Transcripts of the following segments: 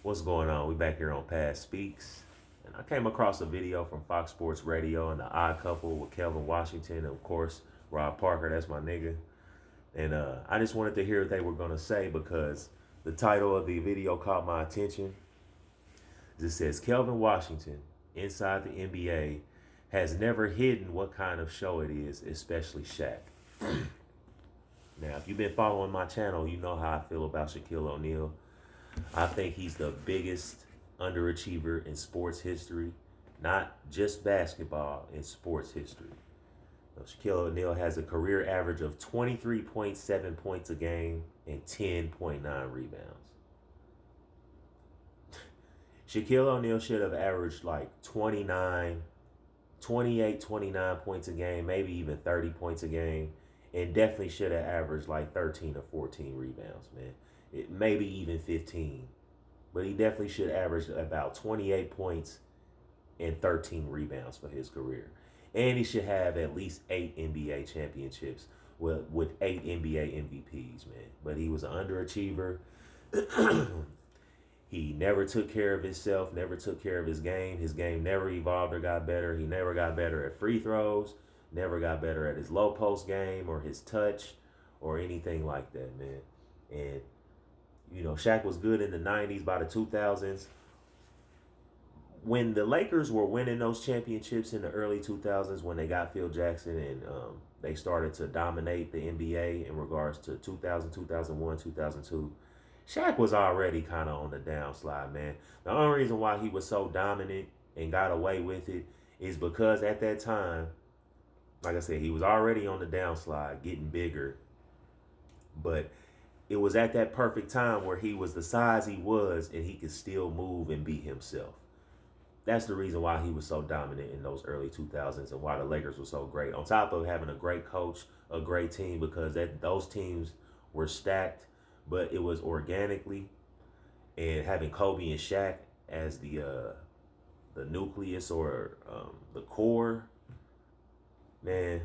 What's going on? We back here on Past Speaks. And I came across a video from Fox Sports Radio and the Odd Couple with Kelvin Washington and, of course, Rob Parker. That's my nigga. And I just wanted to hear what they were going to say because the title of the video caught my attention. It says, Kelvin Washington, inside the NBA, has never hidden what kind of show it is, especially Shaq. Now, if you've been following my channel, you know how I feel about Shaquille O'Neal. I think he's the biggest underachiever in sports history, not just basketball, in sports history. Shaquille O'Neal has a career average of 23.7 points a game and 10.9 rebounds. Shaquille O'Neal should have averaged like 28, 29 points a game, maybe even 30 points a game, and definitely should have averaged like 13 or 14 rebounds, man. Maybe even 15. But he definitely should average about 28 points and 13 rebounds for his career. And he should have at least 8 NBA championships with 8 NBA MVPs, man. But he was an underachiever. He never took care of himself, never took care of his game. His game never evolved or got better. He never got better at free throws, never got better at his low post game or his touch or anything like that, man. And you know, Shaq was good in the 90s. By the 2000s, when the Lakers were winning those championships in the early 2000s, when they got Phil Jackson and they started to dominate the NBA in regards to 2000, 2001, 2002, Shaq was already kind of on the downslide, man. The only reason why he was so dominant and got away with it is because at that time, like I said, he was already on the downslide, getting bigger. But it was at that perfect time where he was the size he was and he could still move and be himself. That's the reason why he was so dominant in those early 2000s and why the Lakers were so great. On top of having a great coach, a great team, because those teams were stacked, but it was organically. And having Kobe and Shaq as the nucleus or the core, man,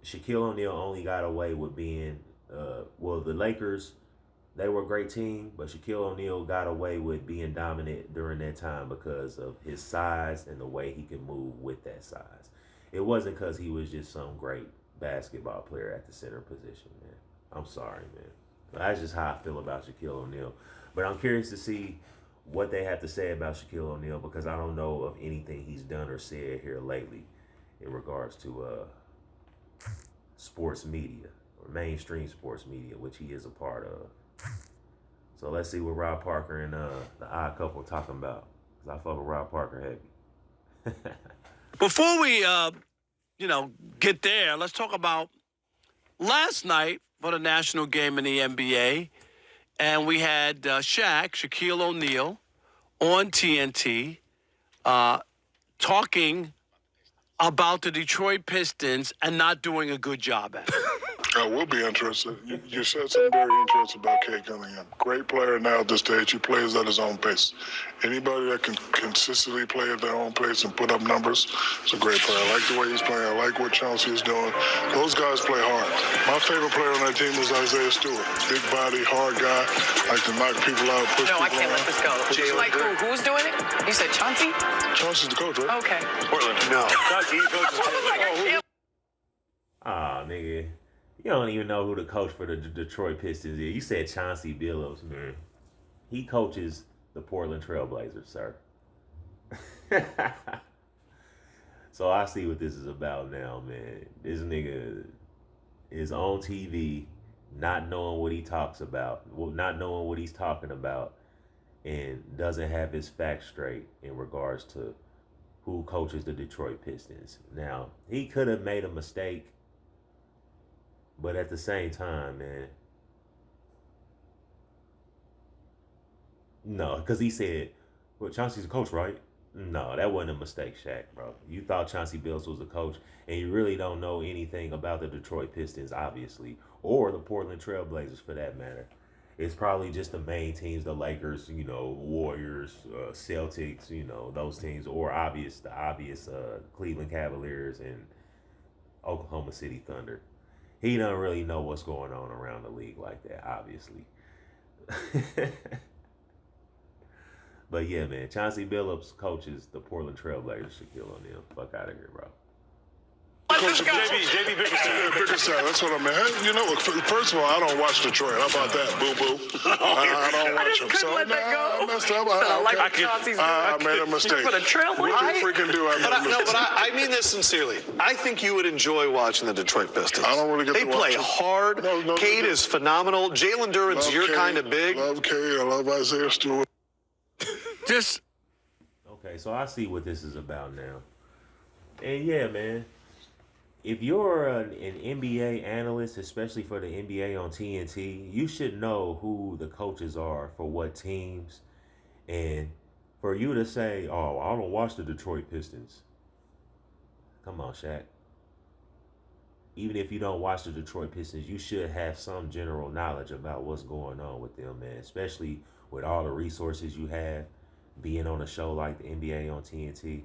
Shaquille O'Neal only got away with being, the Lakers, they were a great team, but Shaquille O'Neal got away with being dominant during that time because of his size and the way he could move with that size. It wasn't because he was just some great basketball player at the center position, man. I'm sorry, man. That's just how I feel about Shaquille O'Neal. But I'm curious to see what they have to say about Shaquille O'Neal because I don't know of anything he's done or said here lately in regards to sports media or mainstream sports media, which he is a part of. So let's see what Rob Parker and the Odd Couple are talking about. Because I fuck with Rob Parker heavy. Before we, get there, let's talk about last night for the national game in the NBA. And we had Shaquille O'Neal, on TNT talking about the Detroit Pistons and not doing a good job at it. I will be interested. You said something very interesting about Cade Cunningham. Great player now at this stage. He plays at his own pace. Anybody that can consistently play at their own pace and put up numbers is a great player. I like the way he's playing. I like what Chauncey is doing. Those guys play hard. My favorite player on that team is Isaiah Stewart. Big body, hard guy. Like to knock people out, push people No, I can't let this go. Like who? Who's doing it? You said Chauncey? Chauncey's the coach, right? Okay. Portland. No. Chauncey, he coaches Portland. Ah, nigga. You don't even know who the coach for the Detroit Pistons is. You said Chauncey Billups, man. He coaches the Portland Trailblazers, sir. So I see what this is about now, man. This nigga is on TV, not knowing what he talks about, not knowing what he's talking about, and doesn't have his facts straight in regards to who coaches the Detroit Pistons. Now, he could have made a mistake, but at the same time, man, no, because he said, well, Chauncey's a coach, right? No, that wasn't a mistake, Shaq, bro. You thought Chauncey Billups was a coach, and you really don't know anything about the Detroit Pistons, obviously, or the Portland Trailblazers for that matter. It's probably just the main teams, the Lakers, Warriors, Celtics, those teams, or the obvious Cleveland Cavaliers and Oklahoma City Thunder. He doesn't really know what's going on around the league like that, obviously. But yeah, man, Chauncey Billups coaches the Portland Trailblazers. Shaquille O'Neal, fuck out of here, bro. JB Bickerstaff, that's what I meant. Hey, you know, first of all, I don't watch Detroit. How about that, boo-boo? I don't watch them. So, let that go. I messed up. I made a mistake. For the Trailblazers? What you freaking do? I mean this sincerely. I think you would enjoy watching the Detroit Pistons. I don't really get They to watch play them. hard. No, Cade is phenomenal. Jalen Duren's your kind of big. Love Cade. I love Isaiah Stewart. Just Okay, so I see what this is about now. And yeah, man, if you're an NBA analyst, especially for the NBA on TNT, you should know who the coaches are for what teams. And for you to say, oh, I don't watch the Detroit Pistons. Come on, Shaq. Even if you don't watch the Detroit Pistons, you should have some general knowledge about what's going on with them, man. Especially with all the resources you have, being on a show like the NBA on TNT.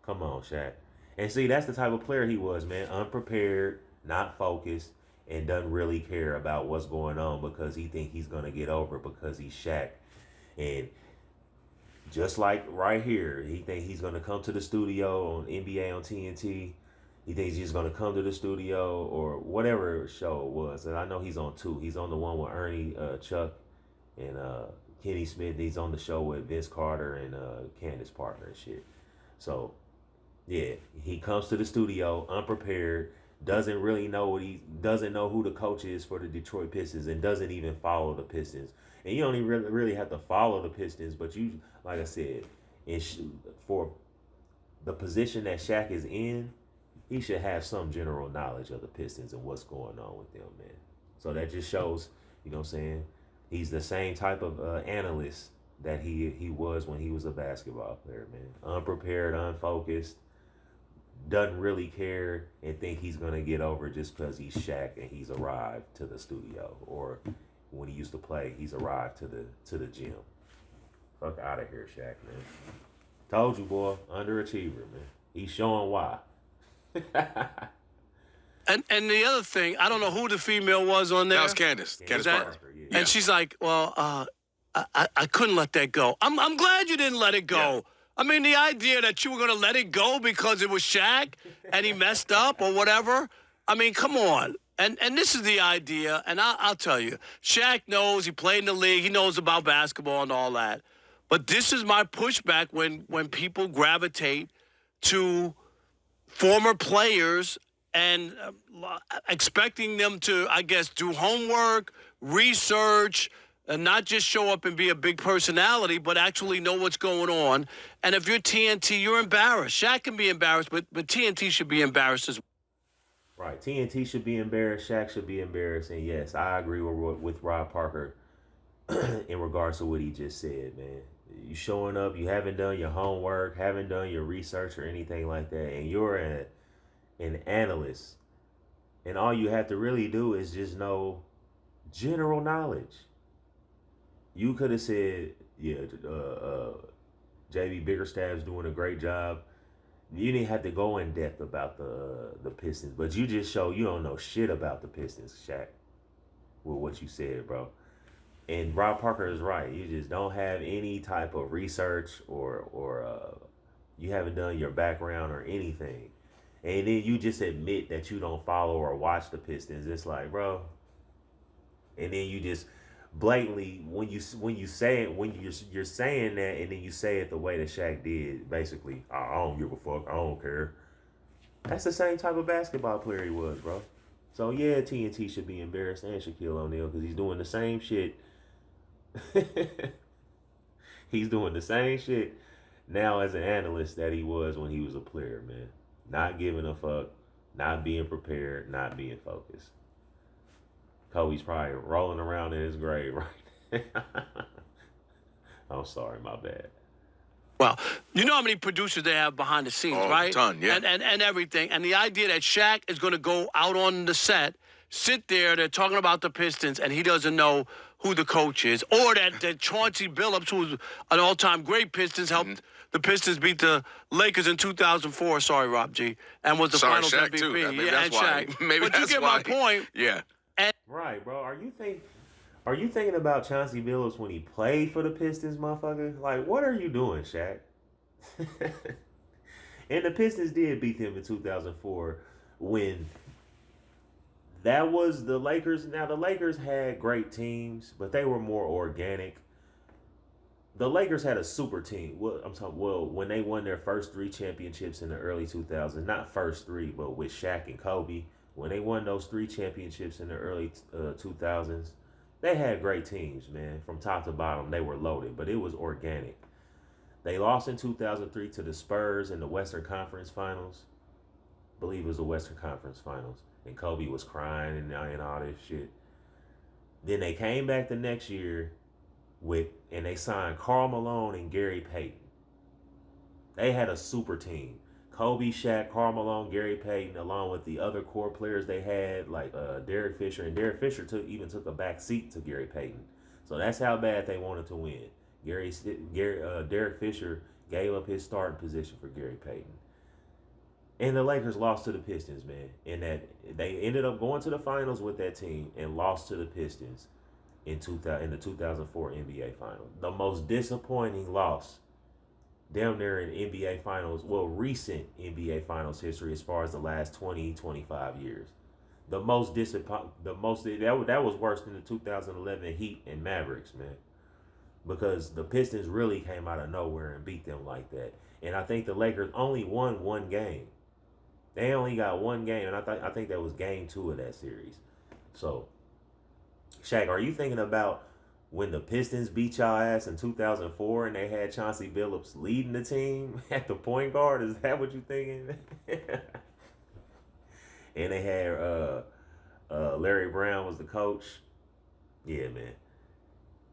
Come on, Shaq. And see, that's the type of player he was, man. Unprepared, not focused, and doesn't really care about what's going on because he think he's going to get over because he's Shaq. And just like right here, he think he's going to come to the studio on NBA on TNT. He thinks he's going to come to the studio or whatever show it was. And I know he's on two. He's on the one with Ernie, Chuck, and Kenny Smith. He's on the show with Vince Carter and Candace Parker and shit. So, yeah, he comes to the studio unprepared, doesn't really know doesn't know who the coach is for the Detroit Pistons, and doesn't even follow the Pistons. And you don't even really have to follow the Pistons, but you, like I said, for the position that Shaq is in, he should have some general knowledge of the Pistons and what's going on with them, man. So that just shows, you know what I'm saying, he's the same type of analyst that he was when he was a basketball player, man. Unprepared, unfocused, doesn't really care, and think he's going to get over just because he's Shaq and he's arrived to the studio. Or when he used to play, he's arrived to the gym. Fuck out of here, Shaq, man. Told you, boy, underachiever, man. He's showing why. and the other thing, I don't know who the female was on there. That was Candace. Candace Parker. Yeah. And she's like, well, I couldn't let that go. I'm glad you didn't let it go. Yeah. I mean, the idea that you were going to let it go because it was Shaq and he messed up or whatever. I mean, come on. And this is the idea, and I'll tell you, Shaq knows, he played in the league, he knows about basketball and all that. But this is my pushback when people gravitate to former players and expecting them to, I guess, do homework, research, and not just show up and be a big personality, but actually know what's going on. And if you're TNT, you're embarrassed. Shaq can be embarrassed, but TNT should be embarrassed as well. Right. TNT should be embarrassed. Shaq should be embarrassed. And yes, I agree with Rob Parker in regards to what he just said, man. You showing up, you haven't done your homework, haven't done your research or anything like that, and you're an analyst. And all you have to really do is just know general knowledge. You could have said, yeah, JB Bickerstaff's doing a great job. You didn't have to go in depth about the Pistons, but you just show you don't know shit about the Pistons, Shaq, with what you said, bro. And Rob Parker is right. You just don't have any type of research or you haven't done your background or anything. And then you just admit that you don't follow or watch the Pistons. It's like, bro. And then you just blatantly you're saying that, and then you say it the way that Shaq did, basically, I don't give a fuck, I don't care. That's the same type of basketball player he was, bro. So yeah, TNT should be embarrassed, and Shaquille O'Neal, because he's doing the same shit. He's doing the same shit now as an analyst that he was when he was a player, man. Not giving a fuck, not being prepared, not being focused. Kobe's probably rolling around in his grave right now. I'm sorry, my bad. Well, you know how many producers they have behind the scenes, right? A ton, yeah. And everything. And the idea that Shaq is going to go out on the set, sit there, they're talking about the Pistons, and he doesn't know who the coach is. Or that Chauncey Billups, who's an all-time great Pistons, helped the Pistons beat the Lakers in 2004. Sorry, Rob G. And was the finals Shaq MVP. Too. Maybe yeah, that's and why. Shaq. Maybe but you that's get why. my point. Yeah. Right, bro. Are Are you thinking about Chauncey Billups when he played for the Pistons, motherfucker? Like, what are you doing, Shaq? And the Pistons did beat them in 2004 when that was the Lakers. Now, the Lakers had great teams, but they were more organic. The Lakers had a super team. Well, I'm talking. Well, when they won their first 3 championships in the early 2000s, not first three, but with Shaq and Kobe, when they won those 3 championships in the early 2000s, they had great teams, man. From top to bottom, they were loaded, but it was organic. They lost in 2003 to the Spurs in the Western Conference Finals. I believe it was the Western Conference Finals, and Kobe was crying and all this shit. Then they came back the next year and they signed Karl Malone and Gary Payton. They had a super team. Kobe, Shaq, Karl Malone, Gary Payton, along with the other core players they had, like Derek Fisher. And Derek Fisher took a back seat to Gary Payton. So that's how bad they wanted to win. Derek Fisher gave up his starting position for Gary Payton. And the Lakers lost to the Pistons, man. And that they ended up going to the finals with that team and lost to the Pistons in the 2004 NBA Finals. The most disappointing loss down there in NBA Finals, well, recent NBA Finals history as far as the last 20, 25 years. That was worse than the 2011 Heat and Mavericks, man. Because the Pistons really came out of nowhere and beat them like that. And I think the Lakers only won one game. They only got one game, and I think that was game 2 of that series. So, Shaq, are you thinking about when the Pistons beat y'all ass in 2004 and they had Chauncey Billups leading the team at the point guard? Is that what you thinking? And they had Larry Brown was the coach. Yeah, man.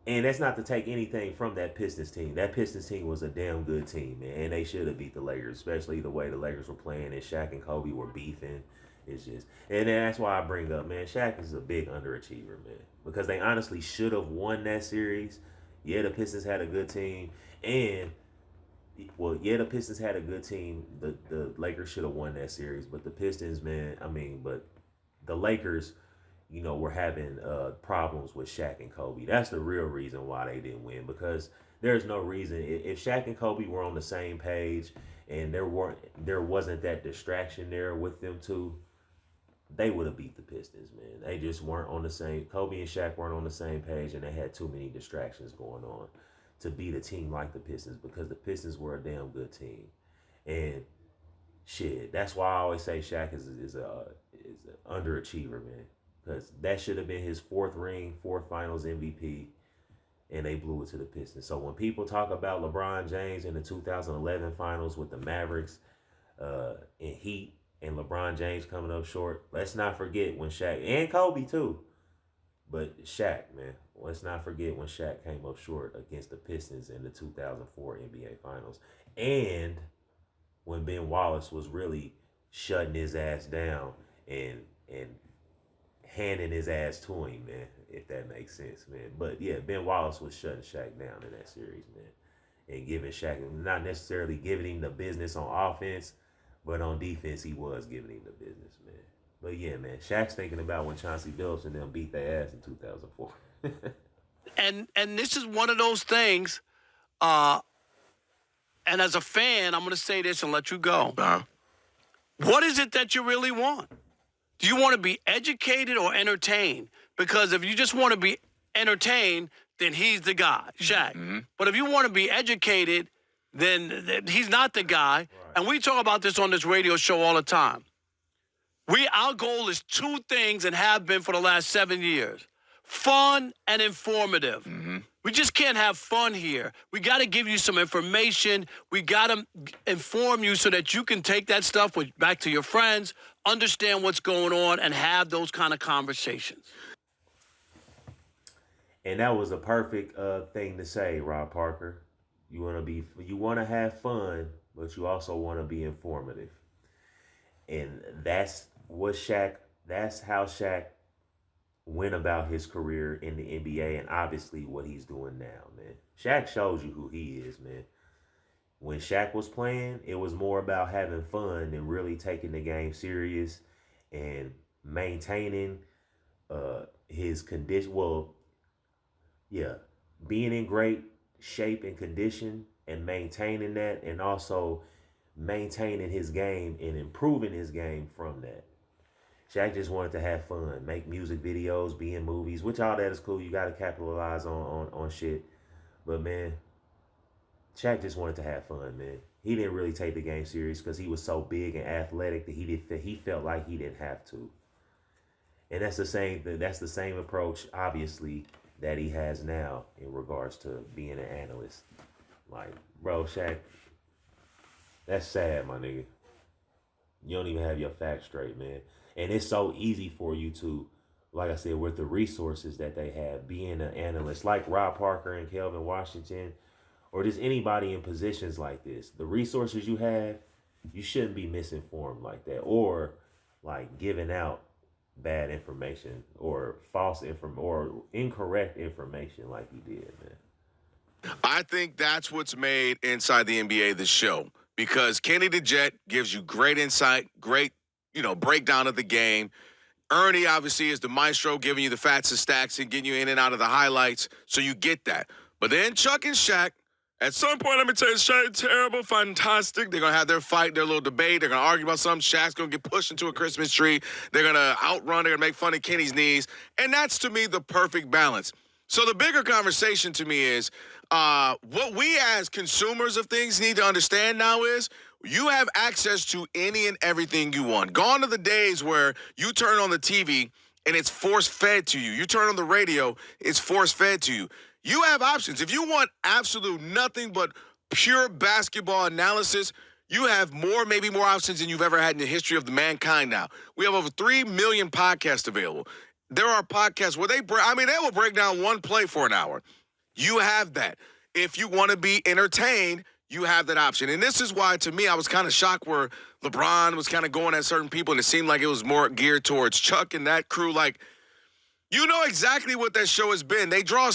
And that's not to take anything from that Pistons team. That Pistons team was a damn good team, man. And they should have beat the Lakers, especially the way the Lakers were playing and Shaq and Kobe were beefing. It's just, and that's why I bring up, man, Shaq is a big underachiever, man. Because they honestly should have won that series. Yeah, the Pistons had a good team. And, well, yeah, the Pistons had a good team. The Lakers should have won that series. But the Pistons, man, but the Lakers, were having problems with Shaq and Kobe. That's the real reason why they didn't win, because there's no reason. If Shaq and Kobe were on the same page and there wasn't that distraction there with them two, they would have beat the Pistons, man. They just weren't on the same. Kobe and Shaq weren't on the same page, and they had too many distractions going on to beat a team like the Pistons, because the Pistons were a damn good team. And shit, that's why I always say Shaq is an underachiever, man. Because that should have been his 4th Finals MVP, and they blew it to the Pistons. So when people talk about LeBron James in the 2011 Finals with the Mavericks and Heat and LeBron James coming up short, let's not forget when Shaq, and Kobe too, but Shaq, man, let's not forget when Shaq came up short against the Pistons in the 2004 NBA Finals. And when Ben Wallace was really shutting his ass down and handing his ass to him, man, if that makes sense, man. But yeah, Ben Wallace was shutting Shaq down in that series, man, and giving Shaq, not necessarily giving him the business on offense, but on defense he was giving him the business, man. But yeah, man, Shaq's thinking about when Chauncey Billups and them beat their ass in 2004. And this is one of those things. And as a fan, I'm going to say this and let you go. What is it that you really want? Do you want to be educated or entertained? Because if you just want to be entertained, then he's the guy, Shaq. Mm-hmm. But if you want to be educated, then he's not the guy. Right. And we talk about this on this radio show all the time. Our goal is 2 things and have been for the last 7 years: fun and informative. Mm-hmm. We just can't have fun here. We got to give you some information. We got to inform you so that you can take that stuff back to your friends, understand what's going on, and have those kind of conversations. And that was a perfect thing to say, Rob Parker. You want to have fun, but you also want to be informative. And that's how Shaq went about his career in the NBA, and obviously what he's doing now, man. Shaq shows you who he is, man. When Shaq was playing, it was more about having fun and really taking the game serious and maintaining his condition. Well, Yeah, being in great shape and condition and maintaining that, and also maintaining his game and improving his game from that. Shaq just wanted to have fun, make music videos, be in movies, which all that is cool. You got to capitalize on shit. But man, Shaq just wanted to have fun, man. He didn't really take the game serious because he was so big and athletic that he felt like he didn't have to. And that's the same approach, obviously, that he has now in regards to being an analyst. Like, bro, Shaq, that's sad, my nigga. You don't even have your facts straight, man. And it's so easy for you to, like I said, with the resources that they have, being an analyst, like Rob Parker and Kelvin Washington, or just anybody in positions like this. The resources you have, you shouldn't be misinformed like that, or like giving out bad information or false inform or incorrect information like you did, man. I think that's what's made Inside the NBA the show, because Kenny the Jet gives you great insight, great, breakdown of the game. Ernie obviously is the maestro, giving you the facts and stacks and getting you in and out of the highlights, so you get that. But then Chuck and Shaq, at some point, let me tell you, Shaq, terrible, fantastic. They're going to have their fight, their little debate. They're going to argue about something. Shaq's going to get pushed into a Christmas tree. They're going to outrun. They're going to make fun of Kenny's knees. And that's, to me, the perfect balance. So the bigger conversation to me is what we as consumers of things need to understand now is you have access to any and everything you want. Gone are the days where you turn on the TV and it's force-fed to you. You turn on the radio, it's force-fed to you. You have options. If you want absolute nothing but pure basketball analysis, you have maybe more options than you've ever had in the history of the mankind now. We have over 3 million podcasts available. There are podcasts where they will break down one play for an hour. You have that. If you want to be entertained, you have that option. And this is why, to me, I was kind of shocked where LeBron was kind of going at certain people, and it seemed like it was more geared towards Chuck and that crew. Like, you know exactly what that show has been. They draw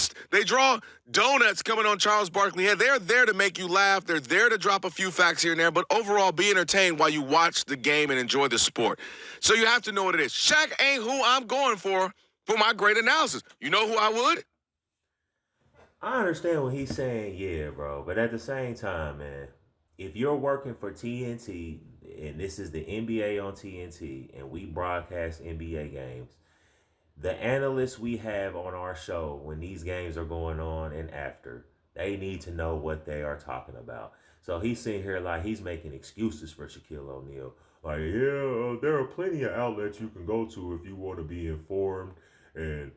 donuts coming on Charles Barkley head. They're there to make you laugh. They're there to drop a few facts here and there, but overall be entertained while you watch the game and enjoy the sport. So you have to know what it is. Shaq ain't who I'm going for my great analysis. You know who I would? I understand what he's saying, yeah, bro. But at the same time, man, if you're working for TNT and this is the NBA on TNT and we broadcast NBA games, the analysts we have on our show when these games are going on and after, they need to know what they are talking about. So he's sitting here like he's making excuses for Shaquille O'Neal. Like, yeah, there are plenty of outlets you can go to if you want to be informed. And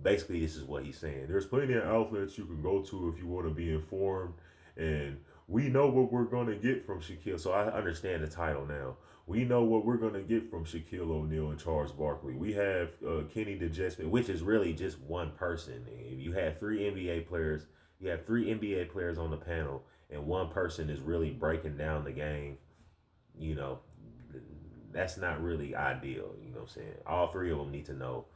basically, this is what he's saying. There's plenty of outlets you can go to if you want to be informed. And we know what we're going to get from Shaquille. So I understand the title now. We know what we're going to get from Shaquille O'Neal and Charles Barkley. We have Kenny the Jet Smith, which is really just one person. If you have three NBA players, you have three NBA players on the panel, and one person is really breaking down the game, you know, that's not really ideal. You know what I'm saying? All three of them need to know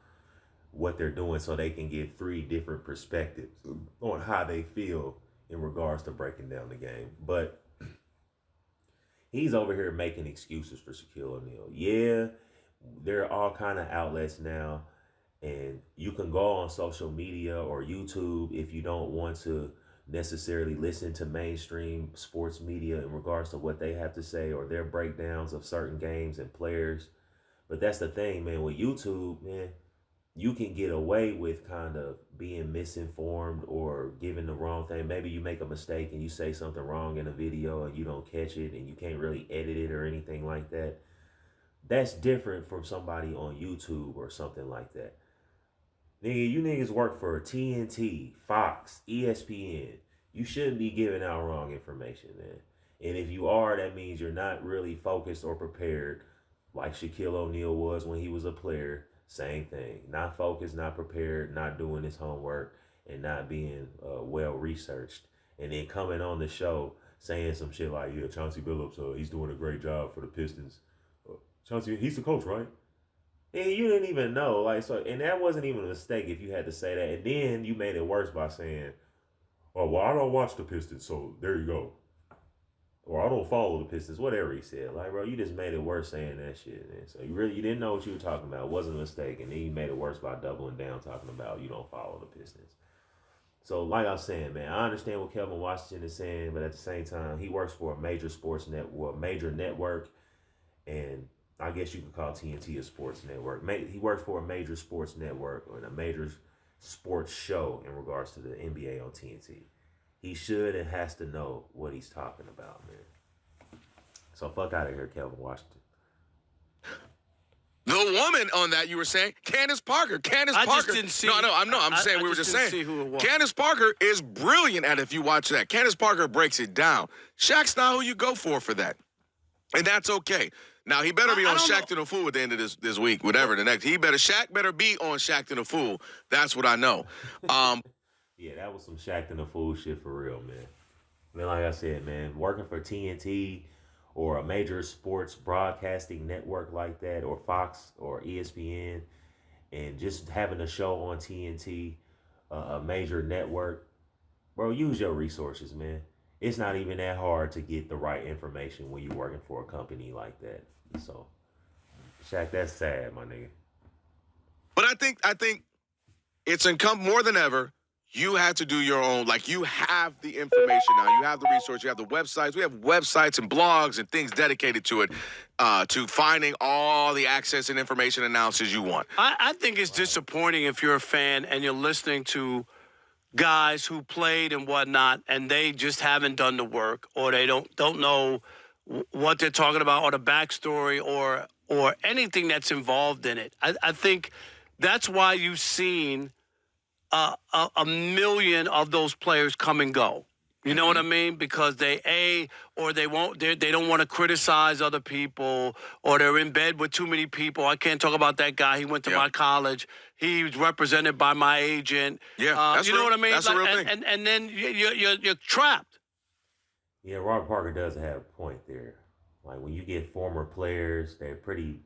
what they're doing so they can give three different perspectives on how they feel in regards to breaking down the game. But he's over here making excuses for Shaquille O'Neal. Yeah, there are all kind of outlets now, and you can go on social media or YouTube if you don't want to necessarily listen to mainstream sports media in regards to what they have to say or their breakdowns of certain games and players. But that's the thing, man, with YouTube, man, you can get away with kind of being misinformed or giving the wrong thing. Maybe you make a mistake and you say something wrong in a video and you don't catch it and you can't really edit it or anything like that. That's different from somebody on YouTube or something like that. Nigga, you niggas work for TNT, Fox, ESPN. You shouldn't be giving out wrong information, man. And if you are, that means you're not really focused or prepared like Shaquille O'Neal was when he was a player. Same thing. Not focused, not prepared, not doing his homework, and not being well researched. And then coming on the show saying some shit like, yeah, Chauncey Billups, he's doing a great job for the Pistons. Chauncey, he's the coach, right? And you didn't even know. And that wasn't even a mistake if you had to say that. And then you made it worse by saying, oh, well, I don't watch the Pistons, so there you go. Or I don't follow the Pistons, whatever he said. Like, bro, you just made it worse saying that shit, man. So you didn't know what you were talking about. It wasn't a mistake. And then you made it worse by doubling down talking about you don't follow the Pistons. So, like I was saying, man, I understand what Kelvin Washington is saying, but at the same time, he works for a major sports network, major network, and I guess you could call TNT a sports network. He works for a major sports network and a major sports show in regards to the NBA on TNT. He should and has to know what he's talking about, man. So fuck out of here, Kelvin Washington. The woman on that you were saying, Candace Parker. Candace I Parker. just didn't see. I'm saying I we were just saying. see who it was. Candace Parker is brilliant at it if you watch that. Candace Parker breaks it down. Shaq's not who you go for that. And that's okay. Now he better be on Shaq and a Fool at the end of this week, whatever the next. Shaq better be on Shaq and a Fool. That's what I know. Yeah, that was some Shaq and a Fool shit for real, man. Man, like I said, man, working for TNT or a major sports broadcasting network like that, or Fox or ESPN, and just having a show on TNT, a major network, bro, use your resources, man. It's not even that hard to get the right information when you're working for a company like that. So, Shaq, that's sad, my nigga. But I think it's incumbent more than ever. You have to do your own. Like, you have the information now. You have the resource. You have the websites. We have websites and blogs and things dedicated to it, to finding all the access and information analysis you want. I think it's disappointing if you're a fan and you're listening to guys who played and whatnot, and they just haven't done the work, or they don't know what they're talking about, or the backstory, or anything that's involved in it. I think that's why you've seen a million of those players come and go. You know what I mean? Because they don't want to criticize other people, or they're in bed with too many people. I can't talk about that guy. He went to my college. He was represented by my agent. Yeah, that's you know what I mean? That's a real thing. And then you're trapped. Yeah, Robert Parker does have a point there. Like, when you get former players, they're pretty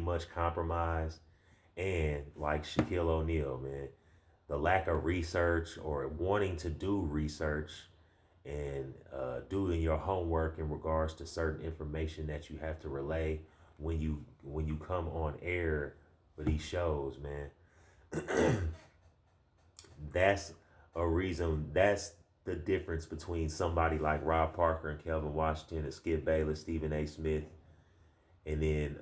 much compromised. And like Shaquille O'Neal, man, the lack of research or wanting to do research and doing your homework in regards to certain information that you have to relay when you come on air for these shows, man. That's a reason. That's the difference between somebody like Rob Parker and Kelvin Washington and Skip Bayless, Stephen A. Smith, and then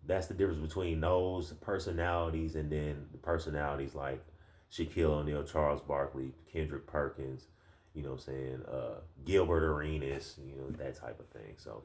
that's the difference between those personalities and then the personalities like Shaquille O'Neal, Charles Barkley, Kendrick Perkins, you know what I'm saying, Gilbert Arenas, you know, that type of thing. So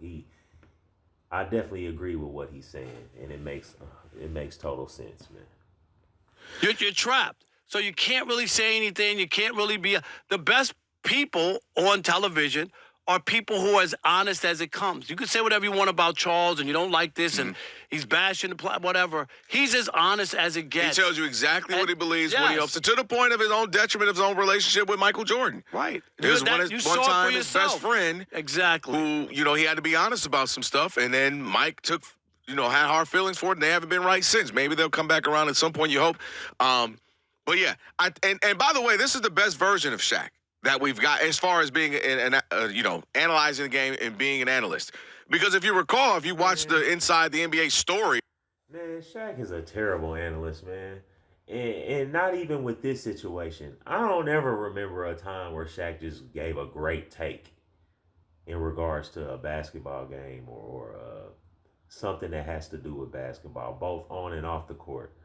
I definitely agree with what he's saying, and it makes total sense, man. You're trapped. So you can't really say anything. You can't really be the best people on television are people who are as honest as it comes. You can say whatever you want about Charles, and you don't like this, and he's bashing the play, whatever. He's as honest as it gets. He tells you exactly what he believes, what he hopes, to the point of his own detriment of his own relationship with Michael Jordan. Right. There's one time his best friend, exactly, who, he had to be honest about some stuff, and then Mike took, had hard feelings for it, and they haven't been right since. Maybe they'll come back around at some point, you hope. But yeah, and by the way, this is the best version of Shaq that we've got as far as being analyzing the game and being an analyst. Because if you recall, if you watch the Inside the NBA story, man, Shaq is a terrible analyst, man. And not even with this situation. I don't ever remember a time where Shaq just gave a great take in regards to a basketball game or something that has to do with basketball, both on and off the court.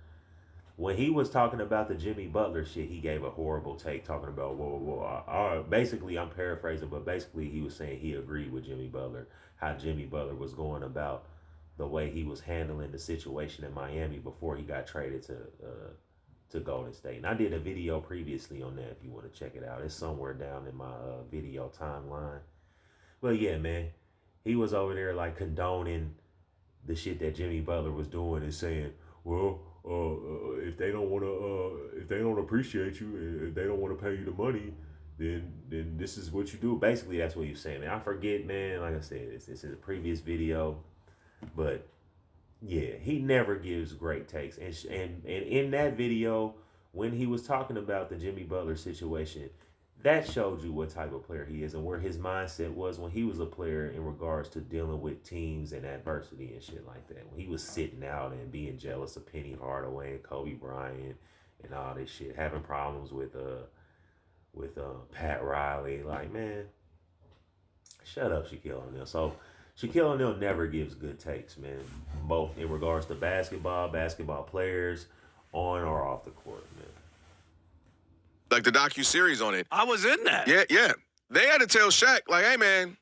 When he was talking about the Jimmy Butler shit, he gave a horrible take talking about, basically, I'm paraphrasing, but basically he was saying he agreed with Jimmy Butler, how Jimmy Butler was going about the way he was handling the situation in Miami before he got traded to Golden State. And I did a video previously on that if you want to check it out. It's somewhere down in my video timeline. But yeah, man, he was over there like condoning the shit that Jimmy Butler was doing and saying, well, if they don't want to, if they don't appreciate you, if they don't want to pay you the money, then this is what you do. Basically, that's what you're saying, man. I forget, man. Like I said, it's in a previous video, but yeah, he never gives great takes. And in that video, when he was talking about the Jimmy Butler situation, that showed you what type of player he is and where his mindset was when he was a player in regards to dealing with teams and adversity and shit like that. When he was sitting out and being jealous of Penny Hardaway and Kobe Bryant and all this shit, having problems with Pat Riley. Like, man, shut up, Shaquille O'Neal. So Shaquille O'Neal never gives good takes, man. Both in regards to basketball players, on or off the court, man. Like the docu-series on it. I was in that. Yeah. They had to tell Shaq, like, hey, man,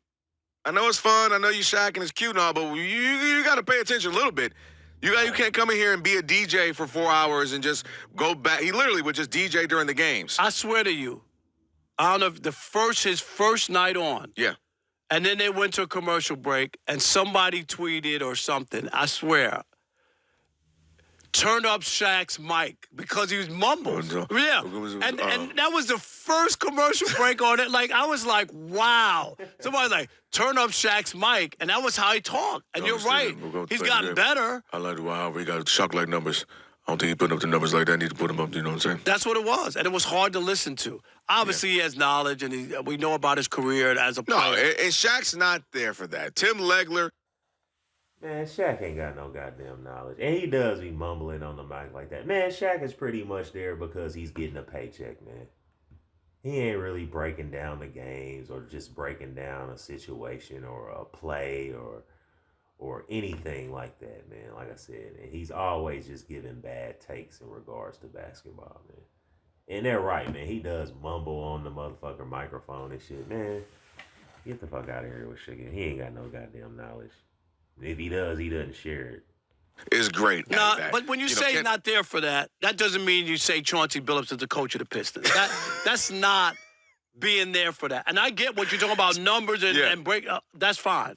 I know it's fun. I know you Shaq and it's cute and all, but you got to pay attention a little bit. You can't come in here and be a DJ for 4 hours and just go back. He literally would just DJ during the games. I swear to you, I don't know if his first night on. Yeah. And then they went to a commercial break, and somebody tweeted or something, I swear, turned up Shaq's mic because he was mumbles. Yeah. And that was the first commercial break on it. Like, I was like, wow. Somebody's like, turn up Shaq's mic. And that was how he talked. And you're right. He's gotten better. I like how we got Shaq-like numbers. I don't think he put up the numbers like that. I need to put them up, you know what I'm saying? That's what it was. And it was hard to listen to. Obviously, he has knowledge, and we know about his career as a player. No, and Shaq's not there for that. Tim Legler. Man, Shaq ain't got no goddamn knowledge. And he does be mumbling on the mic like that. Man, Shaq is pretty much there because he's getting a paycheck, man. He ain't really breaking down the games or just breaking down a situation or a play or anything like that, man. Like I said, and he's always just giving bad takes in regards to basketball, man. And they're right, man. He does mumble on the motherfucker microphone and shit, man. Get the fuck out of here with Sugar. He ain't got no goddamn knowledge. If he does, he doesn't share it. It's great. No, but when you say he's not there for that, that doesn't mean you say Chauncey Billups is the coach of the Pistons. That's not being there for that. And I get what you're talking about, numbers and break. That's fine.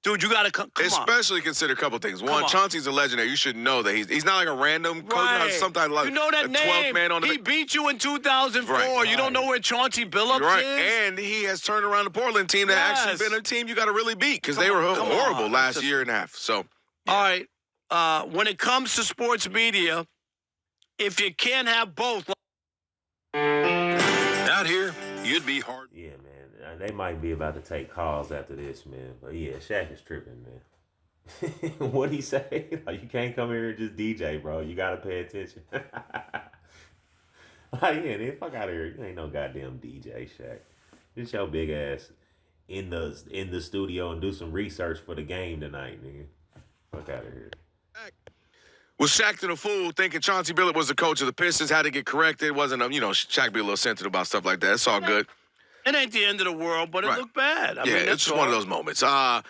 Dude, you got to come Especially consider a couple things. One, Chauncey's a legendary. You should know that he's not like a random coach. Right. Sometimes like you know that name. Man on he beat you in 2004. Right. You don't know where Chauncey Billups is? And he has turned around the Portland team that actually been a team you got to really beat because they were horrible last year and a half. So, all right. When it comes to sports media, if you can't have both. Out here, you'd be hard. Yeah, man. They might be about to take calls after this, man. But yeah, Shaq is tripping, man. What'd he say? Like, you can't come here and just DJ, bro. You gotta pay attention. Like, yeah, man, fuck out of here. You ain't no goddamn DJ, Shaq. Get your big ass in the studio and do some research for the game tonight, nigga. Fuck out of here. Was Shaq to the fool thinking Chauncey Billups was the coach of the Pistons, had to get corrected. Wasn't, Shaq be a little sensitive about stuff like that. It's all good. It ain't the end of the world, but it looked bad. I mean, it's just one of those moments. But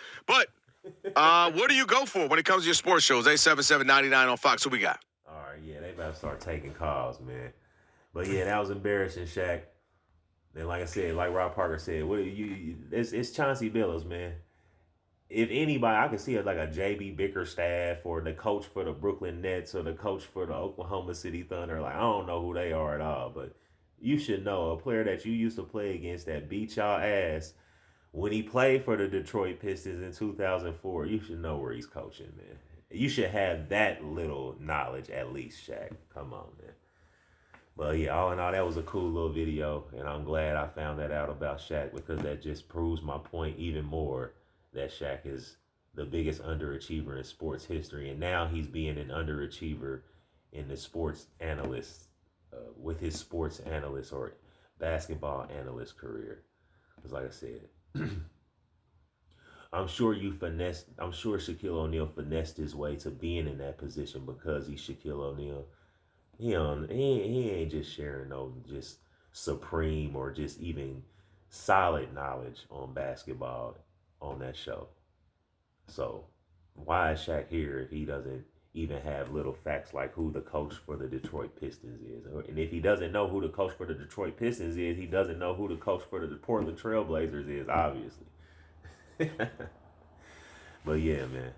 what do you go for when it comes to your sports shows? 877-99 on Fox. Who we got? All right, yeah, they about to start taking calls, man. But yeah, that was embarrassing, Shaq. And like I said, like Rob Parker said, it's Chauncey Billups, man. If anybody, I could see it like a J.B. Bickerstaff or the coach for the Brooklyn Nets or the coach for the Oklahoma City Thunder. Like, I don't know who they are at all, but you should know a player that you used to play against that beat y'all ass when he played for the Detroit Pistons in 2004. You should know where he's coaching, man. You should have that little knowledge at least, Shaq. Come on, man. But yeah, all in all, that was a cool little video, and I'm glad I found that out about Shaq because that just proves my point even more that Shaq is the biggest underachiever in sports history, and now he's being an underachiever in the sports analyst, with his sports analyst or basketball analyst career. Because like I said, I'm sure Shaquille O'Neal finessed his way to being in that position because he's Shaquille O'Neal. He ain't just sharing no just supreme or just even solid knowledge on basketball on that show. So why is Shaq here if he doesn't even have little facts like who the coach for the Detroit Pistons is? And if he doesn't know who the coach for the Detroit Pistons is, he doesn't know who the coach for the Portland Trail Blazers is, obviously. But yeah, man.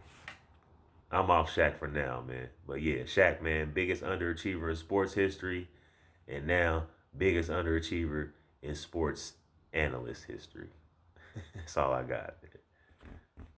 I'm off Shaq for now, man. But yeah, Shaq, man, biggest underachiever in sports history, and now biggest underachiever in sports analyst history. That's all I got, man.